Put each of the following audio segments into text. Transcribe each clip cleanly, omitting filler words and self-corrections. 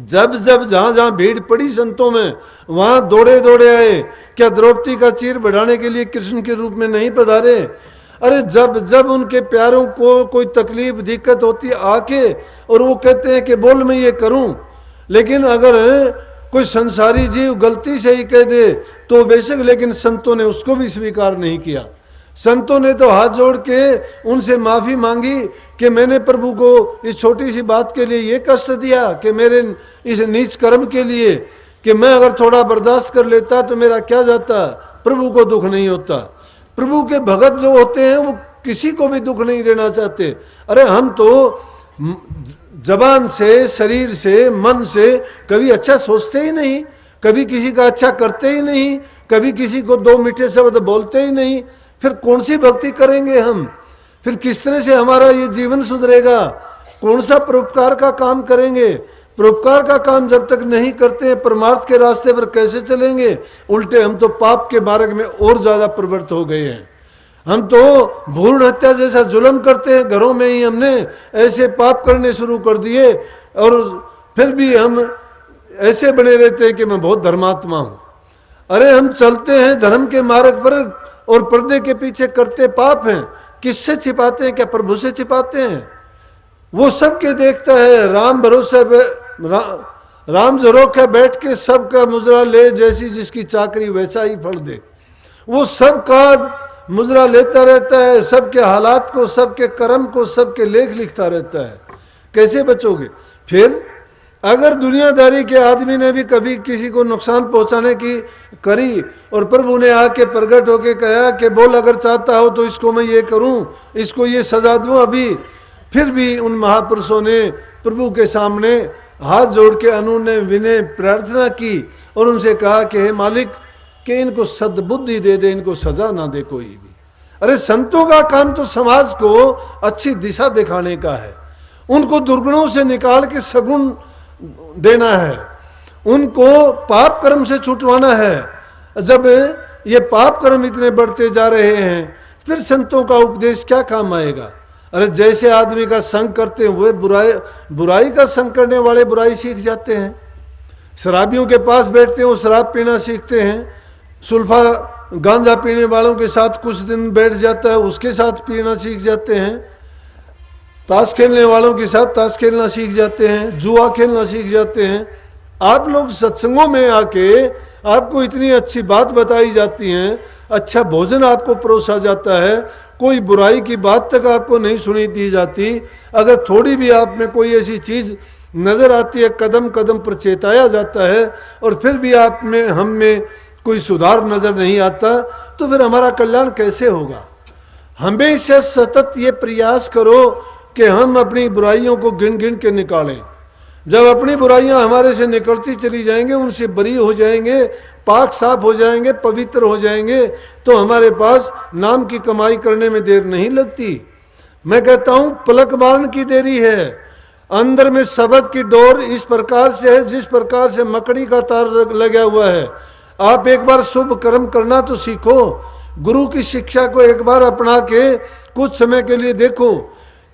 जब जब जहां जहां भीड़ पड़ी संतों में, वहां दौड़े दौड़े आए। क्या द्रौपदी का चीर बढ़ाने के लिए कृष्ण के रूप में नहीं पधारे? अरे जब जब उनके प्यारों को कोई तकलीफ दिक्कत होती आके, और वो कहते हैं कि बोल मैं ये करूं, लेकिन अगर कोई संसारी जीव गलती से ही कह दे तो बेशक, लेकिन संतों ने उसको भी स्वीकार नहीं किया। संतों ने तो हाथ जोड़ के उनसे माफी मांगी कि मैंने प्रभु को इस छोटी सी बात के लिए ये कष्ट दिया, कि मेरे इस नीच कर्म के लिए, कि मैं अगर थोड़ा बर्दाश्त कर लेता तो मेरा क्या जाता, प्रभु को दुख नहीं होता। प्रभु के भगत जो होते हैं वो किसी को भी दुख नहीं देना चाहते। अरे हम तो जबान से, शरीर से, मन से कभी अच्छा सोचते ही नहीं, कभी किसी का अच्छा करते ही नहीं, कभी किसी को दो मीठे शब्द बोलते ही नहीं, फिर कौन सी भक्ति करेंगे हम? फिर किस तरह से हमारा ये जीवन सुधरेगा? कौन सा परोपकार का काम करेंगे? परोपकार का काम जब तक नहीं करते हैं, परमार्थ के रास्ते पर कैसे चलेंगे? उल्टे हम तो पाप के मार्ग में और ज्यादा प्रवृत्त हो गए हैं। हम तो भ्रूण हत्या जैसा जुल्म करते हैं, घरों में ही हमने ऐसे पाप करने शुरू कर दिए, और फिर भी हम ऐसे बने रहते हैं कि मैं बहुत धर्मात्मा हूं। अरे हम चलते हैं धर्म के मार्ग पर और पर्दे के पीछे करते पाप हैं। किससे छिपाते हैं? क्या प्रभु से छिपाते हैं? वो सबके देखता है। राम भरोसे राम झरोखे बैठ के सबका मुजरा ले, जैसी जिसकी चाकरी वैसा ही फल दे। वो सबका मुजरा लेता रहता है, सबके हालात को, सबके कर्म को, सबके लेख लिखता रहता है। कैसे बचोगे? फिर अगर दुनियादारी के आदमी ने भी कभी किसी को नुकसान पहुंचाने की करी और प्रभु ने आके प्रकट होके कहा कि बोल अगर चाहता हो तो इसको मैं ये करूं, इसको ये सजा दूं अभी, फिर भी उन महापुरुषों ने प्रभु के सामने हाथ जोड़ के अनुनय विनय प्रार्थना की और उनसे कहा कि हे मालिक, कि इनको सद्बुद्धि दे दे, इनको सजा ना दे कोई भी। अरे संतों का काम तो समाज को अच्छी दिशा दिखाने का है, उनको दुर्गुणों से निकाल के सगुण देना है, उनको पाप कर्म से छुटवाना है। जब ये पाप कर्म इतने बढ़ते जा रहे हैं, फिर संतों का उपदेश क्या काम आएगा? अरे जैसे आदमी का संग करते हैं वे बुराई का संग करने वाले बुराई सीख जाते हैं। शराबियों के पास बैठते हैं वो शराब पीना सीखते हैं, सुल्फा गांजा पीने वालों के साथ कुछ दिन बैठ जाता है उसके साथ पीना सीख जाते हैं, ताश खेलने वालों के साथ ताश खेलना सीख जाते हैं, जुआ खेलना सीख जाते हैं। आप लोग सत्संगों में आके आपको इतनी अच्छी बात बताई जाती हैं, अच्छा भोजन आपको परोसा जाता है, कोई बुराई की बात तक आपको नहीं सुनी दी जाती। अगर थोड़ी भी आप में कोई ऐसी चीज नजर आती है, कदम कदम पर चेताया जाता है और फिर भी आप में हम में कोई सुधार नजर नहीं आता, तो फिर हमारा कल्याण कैसे होगा? हमेशा सतत ये प्रयास करो कि हम अपनी बुराइयों को गिन गिन के निकालें। जब अपनी बुराइयां हमारे से निकलती चली जाएंगे, उनसे बरी हो जाएंगे, पाक साफ हो जाएंगे, पवित्र हो जाएंगे, तो हमारे पास नाम की कमाई करने में देर नहीं लगती। मैं कहता हूं पलक मारने की देरी है। अंदर में शब्द की डोर इस प्रकार से है जिस प्रकार से मकड़ी का तार लगा हुआ है। आप एक बार शुभ कर्म करना तो सीखो, गुरु की शिक्षा को एक बार अपना के कुछ समय के लिए देखो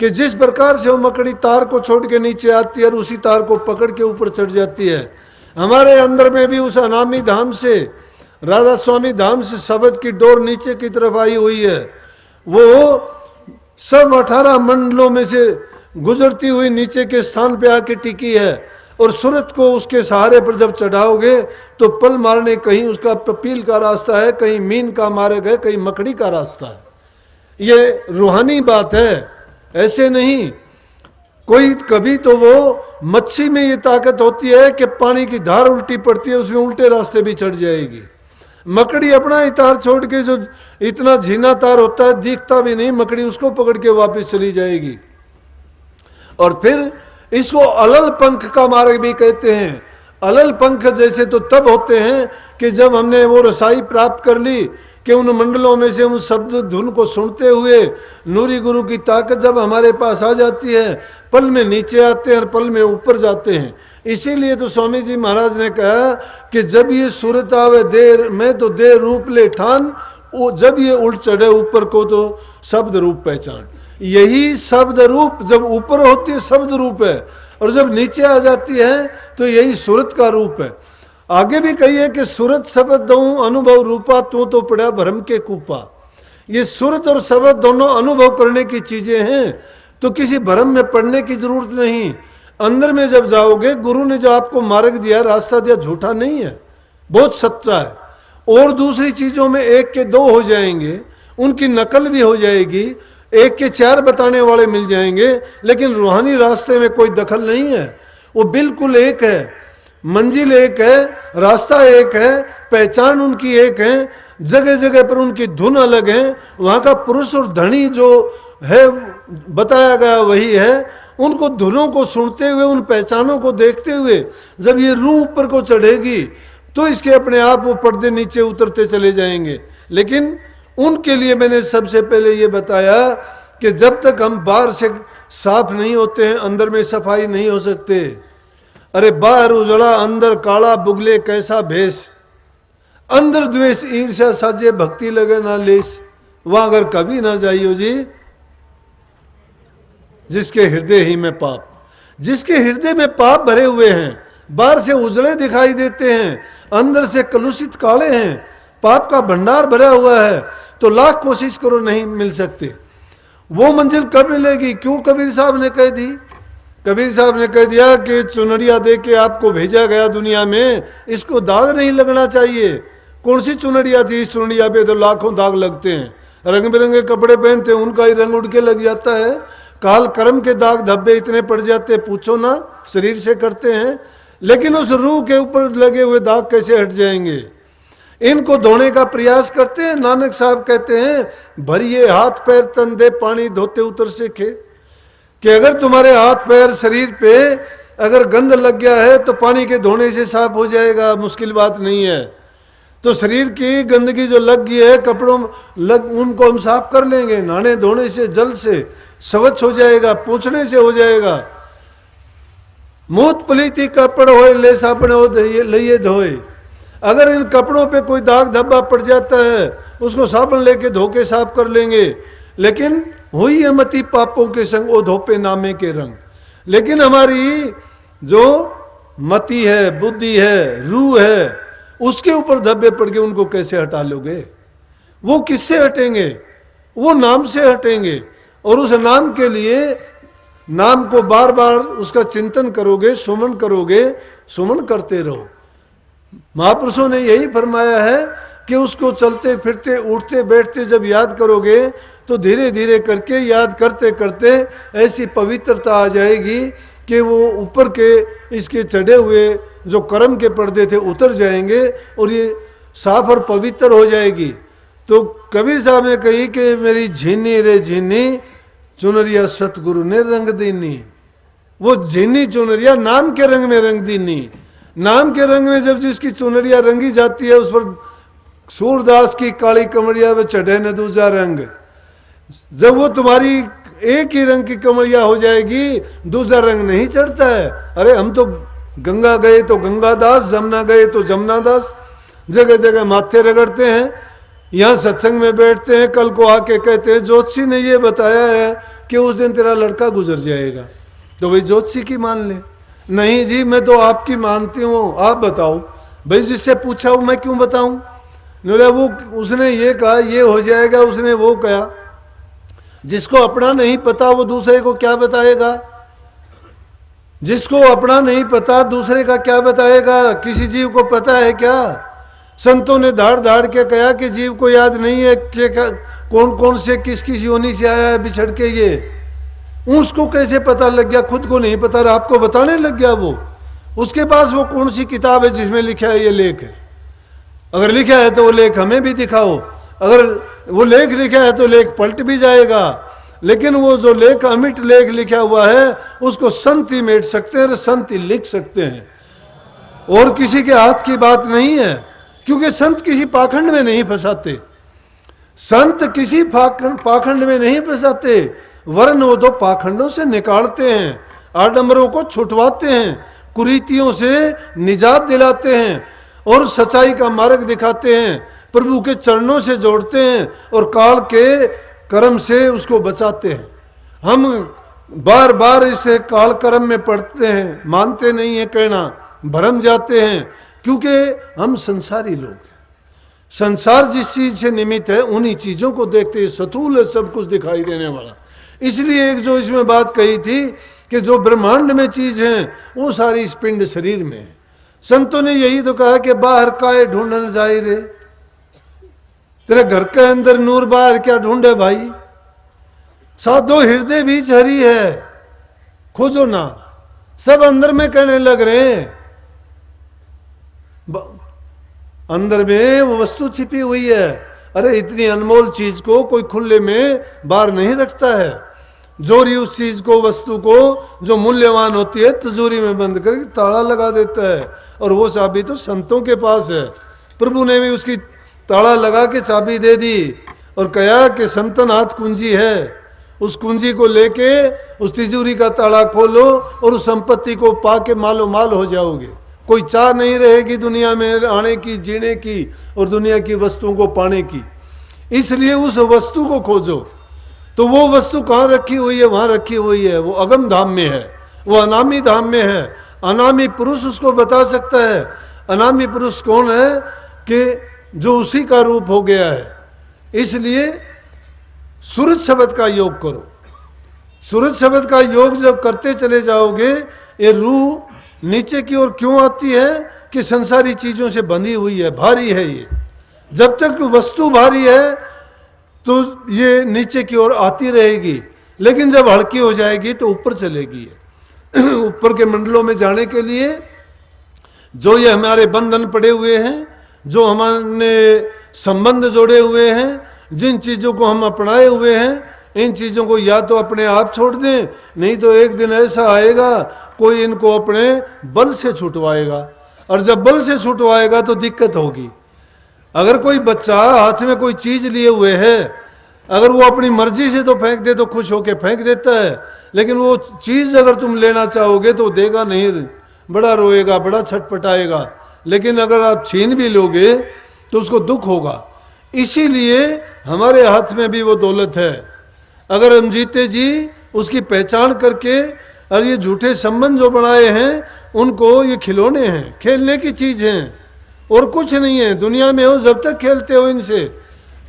कि जिस प्रकार से वो मकड़ी तार को छोड़ के नीचे आती है और उसी तार को पकड़ के ऊपर चढ़ जाती है। हमारे अंदर में भी उस अनामी धाम से, राधा स्वामी धाम से शब्द की डोर नीचे की तरफ आई हुई है। वो सब 18 मंडलों में से गुजरती हुई नीचे के स्थान पे आके टिकी है और सूरत को उसके सहारे पर जब चढ़ाओगे तो पल मारने कहीं उसका पपील का रास्ता है, कहीं मीन का मार्ग है, कहीं मकड़ी का रास्ता है। ये रूहानी बात है, ऐसे नहीं। कोई कभी तो वो मच्छी में ये ताकत होती है कि पानी की धार उल्टी पड़ती है, उसमें उल्टे रास्ते भी चढ़ जाएगी। मकड़ी अपना ही तार छोड़ के, जो इतना झीना तार होता है दिखता भी नहीं, मकड़ी उसको पकड़ के वापस चली जाएगी। और फिर इसको अलल पंख का मार्ग भी कहते हैं। अलल पंख जैसे तो तब होते हैं कि जब हमने वो रसाई प्राप्त कर ली कि उन मंडलों में से उन शब्द धुन को सुनते हुए नूरी गुरु की ताकत जब हमारे पास आ जाती है, पल में नीचे आते हैं और पल में ऊपर जाते हैं। इसीलिए तो स्वामी जी महाराज ने कहा कि जब ये सूरत आवे देर में तो दे रूप ले ठान, जब ये उल्ट चढ़े ऊपर को तो शब्द रूप पहचान। यही शब्द रूप जब ऊपर होती है शब्द रूप है, और जब नीचे आ जाती है तो यही सूरत का रूप है। आगे भी कहिए कि सूरत शब्द दऊं अनुभव रूपा, तो पड़ा भ्रम के कूपा। ये सूरत और शब्द दोनों अनुभव करने की चीजें हैं, तो किसी भ्रम में पड़ने की जरूरत नहीं। अंदर में जब जाओगे, गुरु ने जो आपको मार्ग दिया, रास्ता दिया, झूठा नहीं है, बहुत सच्चा है। और दूसरी चीजों में एक के दो हो जाएंगे, उनकी नकल भी हो जाएगी, एक के चार बताने वाले मिल जाएंगे, लेकिन रूहानी रास्ते में कोई दखल नहीं है। वो बिल्कुल एक है, मंजिल एक है, रास्ता एक है, पहचान उनकी एक है, जगह जगह पर उनकी धुन अलग है। वहां का पुरुष और धनी जो है बताया गया वही है। उनको धुनों को सुनते हुए, उन पहचानों को देखते हुए जब ये रूह ऊपर को चढ़ेगी तो इसके अपने आप वो पर्दे नीचे उतरते चले जाएंगे। लेकिन उनके लिए मैंने सबसे पहले ये बताया कि जब तक हम बाहर से साफ नहीं होते हैं, अंदर में सफाई नहीं हो सकते। अरे बाहर उजड़ा अंदर काला, बुगले कैसा भेष, अंदर द्वेष ईर्ष्या साजे, भक्ति लगे ना लेस। वहां अगर कभी ना जाइयो जी, जिसके हृदय ही में पाप, जिसके हृदय में पाप भरे हुए हैं, बाहर से उजड़े दिखाई देते हैं, अंदर से कलुषित काले हैं, पाप का भंडार भरा हुआ है, तो लाख कोशिश करो नहीं मिल सकते। वो मंजिल कब मिलेगी? क्यों कबीर साहब ने कह दी? कबीर साहब ने कह दिया कि चुनरिया दे के आपको भेजा गया दुनिया में, इसको दाग नहीं लगना चाहिए। कौन सी चुनरिया थी? इस चुनरिया पे तो लाखों दाग लगते हैं। रंग बिरंगे कपड़े पहनते हैं, उनका ही रंग उड़ के लग जाता है। काल कर्म के दाग धब्बे इतने पड़ जाते, पूछो ना, शरीर से करते हैं। लेकिन उस रूह के ऊपर लगे हुए दाग कैसे हट जाएंगे? इनको धोने का प्रयास करते हैं। नानक साहब कहते हैं, भरिए हाथ पैर तन दे पानी धोते उतर सीखे। कि अगर तुम्हारे हाथ पैर शरीर पे अगर गंध लग गया है तो पानी के धोने से साफ हो जाएगा, मुश्किल बात नहीं है। तो शरीर की गंदगी जो लग गई है कपड़ों उनको हम साफ कर लेंगे, नहाने धोने से, जल से स्वच्छ हो जाएगा, पोंछने से हो जाएगा। मूत पलीती कपड़ होए ले साबण हो लइए धोए। अगर इन कपड़ों पे कोई दाग धब्बा पड़ जाता है, उसको साबुन लेके धो के साफ कर लेंगे। लेकिन हुई है मति पापों के संग ओ धोपे नामे के रंग। लेकिन हमारी जो मति है, बुद्धि है, रूह है, उसके ऊपर धब्बे पड़ गए, उनको कैसे हटा लोगे? वो किससे हटेंगे? वो नाम से हटेंगे। और उस नाम के लिए नाम को बार बार उसका चिंतन करोगे, सुमन करोगे, सुमन करते रहो। महापुरुषों ने यही फरमाया है कि उसको चलते फिरते उठते बैठते जब याद करोगे तो धीरे धीरे करके याद करते करते ऐसी पवित्रता आ जाएगी कि वो ऊपर के इसके चढ़े हुए जो कर्म के पर्दे थे उतर जाएंगे और ये साफ और पवित्र हो जाएगी। तो कबीर साहब ने कही कि मेरी झीनी रे झीनी चुनरिया सतगुरु ने रंग दीनी। वो झीनी चुनरिया नाम के रंग में रंग दीनी। नाम के रंग में जब जिसकी चुनरिया रंगी जाती है, उस पर सूरदास की काली कमरिया में चढ़े न दूजा रंग। जब वो तुम्हारी एक ही रंग की कमरिया हो जाएगी, दूसरा रंग नहीं चढ़ता है। अरे हम तो गंगा गए तो गंगादास, जमुना गए तो जमुनादास, जगह जगह माथे रगड़ते हैं, यहाँ सत्संग में बैठते हैं, कल को आके कहते हैं ज्योतिषी ने ये बताया है कि उस दिन तेरा लड़का गुजर जाएगा, तो भाई ज्योतिषी की मान ले। नहीं जी, मैं तो आपकी मानती हूँ, आप बताओ। भाई जिससे पूछा हूँ मैं क्यों बताऊँ? वो उसने ये कहा ये हो जाएगा, उसने वो कहा। जिसको अपना नहीं पता वो दूसरे को क्या बताएगा? जिसको अपना नहीं पता दूसरे का क्या बताएगा? किसी जीव को पता है क्या? संतों ने धाड़ धाड़ के कहा कि जीव को याद नहीं है कि कौन कौन से किस किस योनि से आया है बिछड़ के। ये उसको कैसे पता लग गया? खुद को नहीं पता, आपको बताने लग गया वो। उसके पास वो कौन सी किताब है जिसमें लिखा है ये लेख है? अगर लिखा है तो वो लेख हमें भी दिखाओ। अगर वो लेख लिखा है तो लेख पलट भी जाएगा। लेकिन वो जो लेख अमिट लेख लिखा हुआ है उसको संत ही मेट सकते हैं, संत ही लिख सकते हैं, और किसी के हाथ की बात नहीं है। क्योंकि संत किसी पाखंड में नहीं फंसाते, संत किसी पाखंड में नहीं फंसाते, वरन वो दो पाखंडों से निकालते हैं, आडंबरों को छुटवाते हैं, कुरीतियों से निजात दिलाते हैं और सच्चाई का मार्ग दिखाते हैं, प्रभु के चरणों से जोड़ते हैं और काल के कर्म से उसको बचाते हैं। हम बार बार इसे काल कर्म में पढ़ते हैं, मानते नहीं है कहना, भरम जाते हैं, क्योंकि हम संसारी लोग हैं। संसार जिस चीज से निमित्त है उन्हीं चीजों को देखते हैं, स्थूल है सब कुछ दिखाई देने वाला। इसलिए एक जो इसमें बात कही थी कि जो ब्रह्मांड में चीज है वो सारी इस पिंड शरीर में है। संतों ने यही तो कहा कि बाहर काहे ढूंढन जाए रे, तेरे घर के अंदर नूर, बाहर क्या ढूंढे भाई। साधो हृदय बीच हरी है, खोजो ना, सब अंदर में कहने लग रहे हैं। अंदर में वो वस्तु छिपी हुई है। अरे इतनी अनमोल चीज को कोई खुले में बाहर नहीं रखता है। जोरी उस चीज को, वस्तु को जो मूल्यवान होती है, तिजोरी में बंद करके ताला लगा देता है, और वो चाबी तो संतों के पास है। प्रभु ने भी उसकी ताला लगा के चाबी दे दी और कहा कि संतन हाथ कुंजी है, उस कुंजी को लेके उस तिजोरी का ताला खोलो और उस संपत्ति को पाके मालो माल हो जाओगे। कोई चाह नहीं रहेगी दुनिया में आने की, जीने की और दुनिया की वस्तुओं को पाने की। इसलिए उस वस्तु को खोजो। तो वो वस्तु कहाँ रखी हुई है? वहां रखी हुई है, वो अगम धाम में है, वो अनामी धाम में है। अनामी पुरुष उसको बता सकता है। अनामी पुरुष कौन है? कि जो उसी का रूप हो गया है। इसलिए सूरज शब्द का योग करो। सूरज शब्द का योग जब करते चले जाओगे, ये रूह नीचे की ओर क्यों आती है? कि संसारी चीजों से बंधी हुई है, भारी है ये। जब तक वस्तु भारी है तो ये नीचे की ओर आती रहेगी, लेकिन जब हल्की हो जाएगी तो ऊपर चलेगी। ऊपर के मंडलों में जाने के लिए जो ये हमारे बंधन पड़े हुए हैं, जो हमारे संबंध जोड़े हुए हैं, जिन चीजों को हम अपनाए हुए हैं, इन चीजों को या तो अपने आप छोड़ दें, नहीं तो एक दिन ऐसा आएगा कोई इनको अपने बल से छुटवाएगा। और जब बल से छुटवाएगा तो दिक्कत होगी। अगर कोई बच्चा हाथ में कोई चीज लिए हुए है, अगर वो अपनी मर्जी से तो फेंक दे तो खुश होके फेंक देता है, लेकिन वो चीज अगर तुम लेना चाहोगे तो देगा नहीं, बड़ा रोएगा, बड़ा छटपटाएगा। लेकिन अगर आप छीन भी लोगे तो उसको दुख होगा। इसीलिए हमारे हाथ में भी वो दौलत है। अगर हम जीते जी उसकी पहचान करके, और ये झूठे संबंध जो बनाए हैं उनको, ये खिलौने हैं, खेलने की चीज हैं और कुछ नहीं है। दुनिया में हो जब तक खेलते हो इनसे,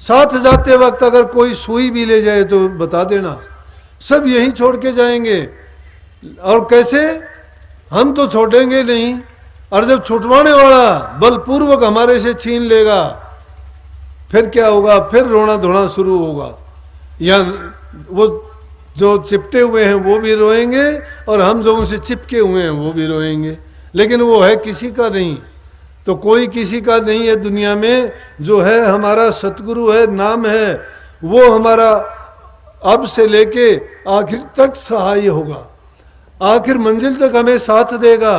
साथ जाते वक्त अगर कोई सुई भी ले जाए तो बता देना, सब यही छोड़ के जाएंगे। और कैसे? हम तो छोड़ेंगे नहीं, और जब छुटवाने वाला बलपूर्वक हमारे से छीन लेगा फिर क्या होगा? फिर रोना धोना शुरू होगा। या वो जो चिपटे हुए हैं वो भी रोएंगे, और हम जो उनसे चिपके हुए हैं वो भी रोएंगे। लेकिन वो है किसी का नहीं। तो कोई किसी का नहीं है दुनिया में। जो है हमारा सतगुरु है, नाम है, वो हमारा अब से लेके आखिर तक सहाय होगा, आखिर मंजिल तक हमें साथ देगा।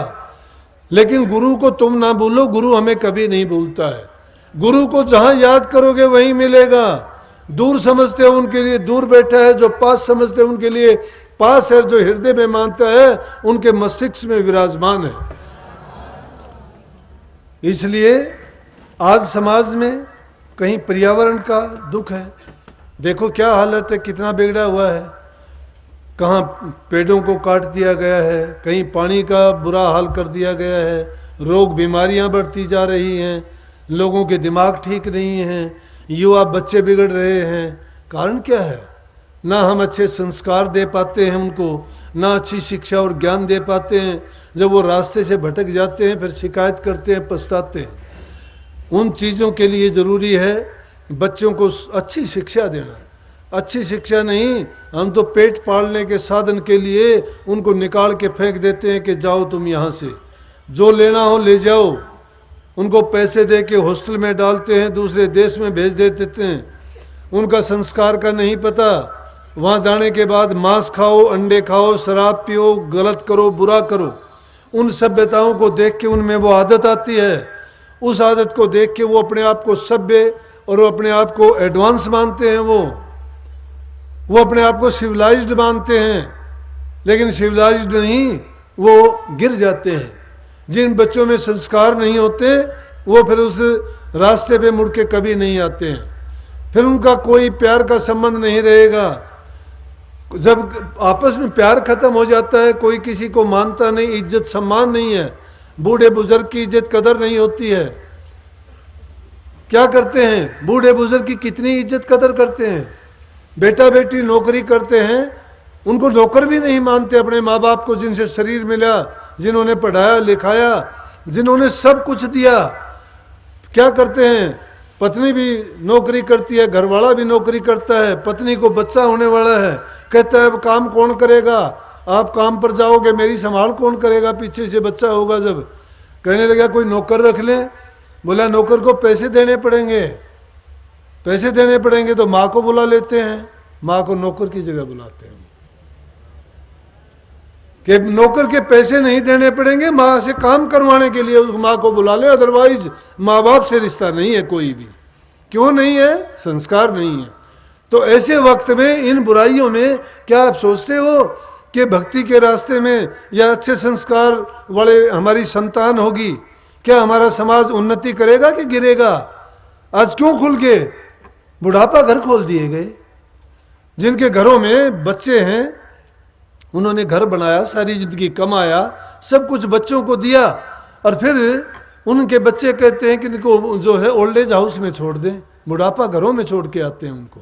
लेकिन गुरु को तुम ना भूलो, गुरु हमें कभी नहीं भूलता है। गुरु को जहां याद करोगे वहीं मिलेगा। दूर समझते हो उनके लिए दूर बैठा है, जो पास समझते हो उनके लिए पास है, जो हृदय में मानता है उनके मस्तिष्क में विराजमान है। इसलिए आज समाज में कहीं पर्यावरण का दुख है, देखो क्या हालत है, कितना बिगड़ा हुआ है। कहाँ पेड़ों को काट दिया गया है, कहीं पानी का बुरा हाल कर दिया गया है, रोग बीमारियां बढ़ती जा रही हैं, लोगों के दिमाग ठीक नहीं हैं, युवा बच्चे बिगड़ रहे हैं। कारण क्या है? ना हम अच्छे संस्कार दे पाते हैं उनको, ना अच्छी शिक्षा और ज्ञान दे पाते हैं। जब वो रास्ते से भटक जाते हैं फिर शिकायत करते हैं, पछताते हैं। उन चीज़ों के लिए ज़रूरी है बच्चों को अच्छी शिक्षा देना। अच्छी शिक्षा नहीं, हम तो पेट पालने के साधन के लिए उनको निकाल के फेंक देते हैं कि जाओ तुम यहाँ से, जो लेना हो ले जाओ। उनको पैसे दे के हॉस्टल में डालते हैं, दूसरे देश में भेज देते हैं। उनका संस्कार का नहीं पता। वहाँ जाने के बाद मांस खाओ, अंडे खाओ, शराब पियो, गलत करो, बुरा करो। उन सभ्यताओं को देख के उनमें वो आदत आती है। उस आदत को देख के वो अपने आप को सभ्य और वो अपने आप को एडवांस मानते हैं। वो अपने आप को सिविलाइज्ड मानते हैं, लेकिन सिविलाइज्ड नहीं, वो गिर जाते हैं। जिन बच्चों में संस्कार नहीं होते वो फिर उस रास्ते पे मुड़ के कभी नहीं आते हैं। फिर उनका कोई प्यार का संबंध नहीं रहेगा। जब आपस में प्यार खत्म हो जाता है, कोई किसी को मानता नहीं, इज्जत सम्मान नहीं है, बूढ़े बुजुर्ग की इज्जत कदर नहीं होती है। क्या करते हैं, बूढ़े बुजुर्ग की कितनी इज्जत कदर करते हैं। बेटा बेटी नौकरी करते हैं, उनको नौकर भी नहीं मानते, अपने माँ बाप को जिनसे शरीर मिला, जिन्होंने पढ़ाया लिखाया, जिन्होंने सब कुछ दिया। क्या करते हैं, पत्नी भी नौकरी करती है, घरवाला भी नौकरी करता है, पत्नी को बच्चा होने वाला है, कहता है अब काम कौन करेगा, आप काम पर जाओगे, मेरी संभाल कौन करेगा, पीछे से बच्चा होगा जब। कहने लगा कोई नौकर रख लें। बोला नौकर को पैसे देने पड़ेंगे, पैसे देने पड़ेंगे तो माँ को बुला लेते हैं, माँ को नौकर की जगह बुलाते हैं कि नौकर के पैसे नहीं देने पड़ेंगे, माँ से काम करवाने के लिए उस माँ को बुला ले, अदरवाइज माँ बाप से रिश्ता नहीं है कोई भी। क्यों नहीं है, संस्कार नहीं है। तो ऐसे वक्त में इन बुराइयों में क्या आप सोचते हो कि भक्ति के रास्ते में या अच्छे संस्कार वाले हमारी संतान होगी, क्या हमारा समाज उन्नति करेगा कि गिरेगा? आज क्यों खुल के बुढ़ापा घर खोल दिए गए। जिनके घरों में बच्चे हैं, उन्होंने घर बनाया, सारी जिंदगी कमाया, सब कुछ बच्चों को दिया, और फिर उनके बच्चे कहते हैं कि इनको जो है ओल्ड एज हाउस में छोड़ दें, बुढ़ापा घरों में छोड़ के आते हैं उनको।